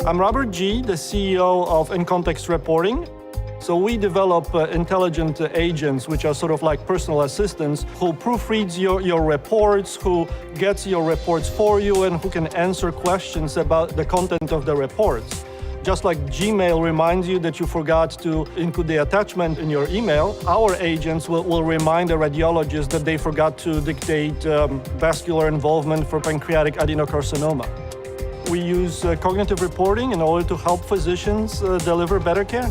I'm Robert G., the CEO of InContext Reporting. So we develop intelligent agents, which are sort of like personal assistants, who proofreads your reports, who gets your reports for you, and who can answer questions about the content of the reports. Just like Gmail reminds you that you forgot to include the attachment in your email, our agents will remind a radiologist that they forgot to dictate vascular involvement for pancreatic adenocarcinoma. We use cognitive reporting in order to help physicians deliver better care.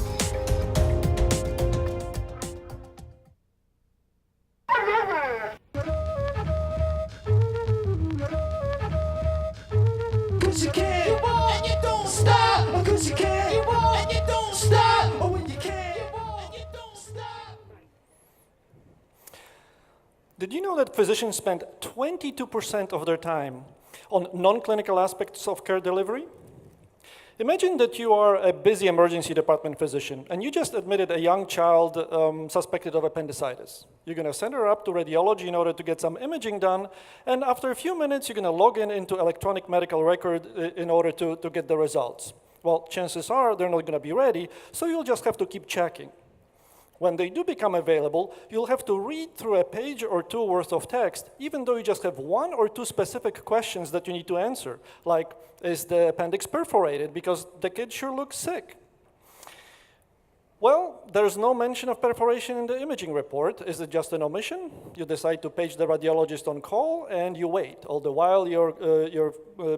Did you know that physicians spend 22% of their time on non-clinical aspects of care delivery? Imagine that you are a busy emergency department physician and you just admitted a young child suspected of appendicitis. You're going to send her up to radiology in order to get some imaging done, and after a few minutes you're going to log into electronic medical record in order to get the results. Well, chances are they're not going to be ready, so you'll just have to keep checking. When they do become available, you'll have to read through a page or two worth of text, even though you just have one or two specific questions that you need to answer, like, is the appendix perforated? Because the kid sure looks sick. Well, there's no mention of perforation in the imaging report. Is it just an omission? You decide to page the radiologist on call, and you wait. All the while, your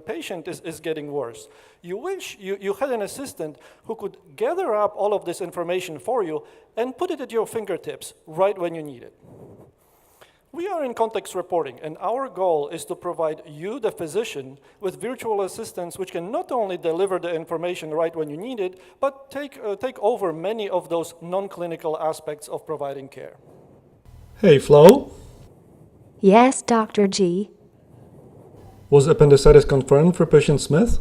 patient is getting worse. You wish you had an assistant who could gather up all of this information for you and put it at your fingertips right when you need it. We are InContext Reporting, and our goal is to provide you, the physician, with virtual assistants which can not only deliver the information right when you need it, but take over many of those non-clinical aspects of providing care. Hey, Flo? Yes, Dr. G. Was appendicitis confirmed for patient Smith?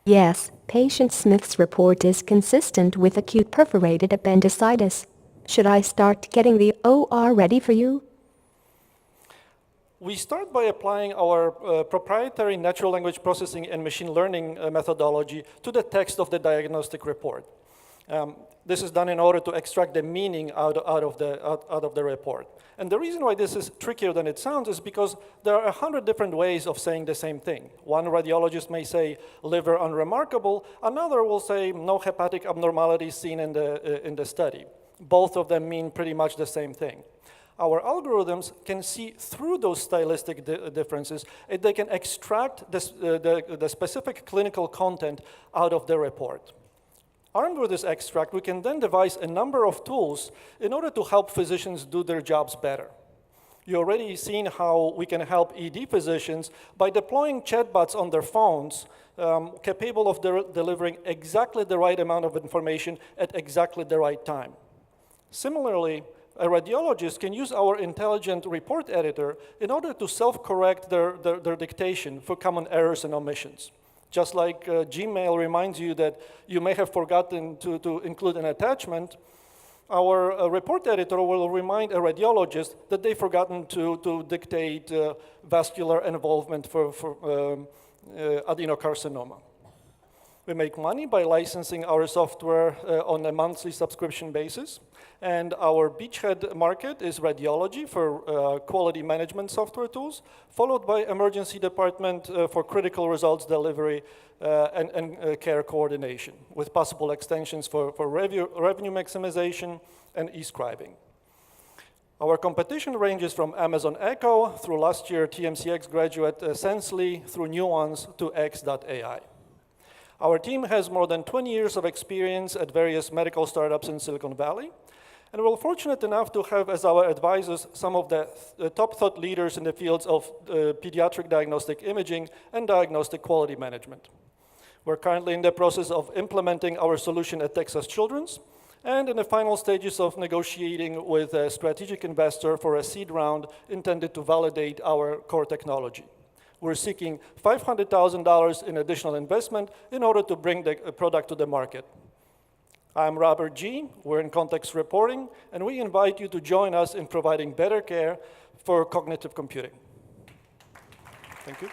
Yes, patient Smith's report is consistent with acute perforated appendicitis. Should I start getting the OR ready for you? We start by applying our proprietary natural language processing and machine learning methodology to the text of the diagnostic report. This is done in order to extract the meaning out of the report. And the reason why this is trickier than it sounds is because there are 100 different ways of saying the same thing. One radiologist may say liver unremarkable, another will say no hepatic abnormalities seen in the study. Both of them mean pretty much the same thing. Our algorithms can see through those stylistic differences, and they can extract the specific clinical content out of the report. Armed with this extract, we can then devise a number of tools in order to help physicians do their jobs better. You've already seen how we can help ED physicians by deploying chatbots on their phones capable of delivering exactly the right amount of information at exactly the right time. Similarly, a radiologist can use our intelligent report editor in order to self-correct their dictation for common errors and omissions. Just like Gmail reminds you that you may have forgotten to include an attachment, our report editor will remind a radiologist that they've forgotten to dictate vascular involvement for adenocarcinoma. We make money by licensing our software on a monthly subscription basis. And our beachhead market is radiology for quality management software tools, followed by emergency department for critical results delivery and care coordination, with possible extensions for revenue maximization and e-scribing. Our competition ranges from Amazon Echo through last year TMCx graduate Sensely through new ones to X.ai. Our team has more than 20 years of experience at various medical startups in Silicon Valley. And we're fortunate enough to have as our advisors some of the top thought leaders in the fields of pediatric diagnostic imaging and diagnostic quality management. We're currently in the process of implementing our solution at Texas Children's and in the final stages of negotiating with a strategic investor for a seed round intended to validate our core technology. We're seeking $500,000 in additional investment in order to bring the product to the market. I'm Robert G. We're InContext Reporting, and we invite you to join us in providing better care for cognitive computing. Thank you.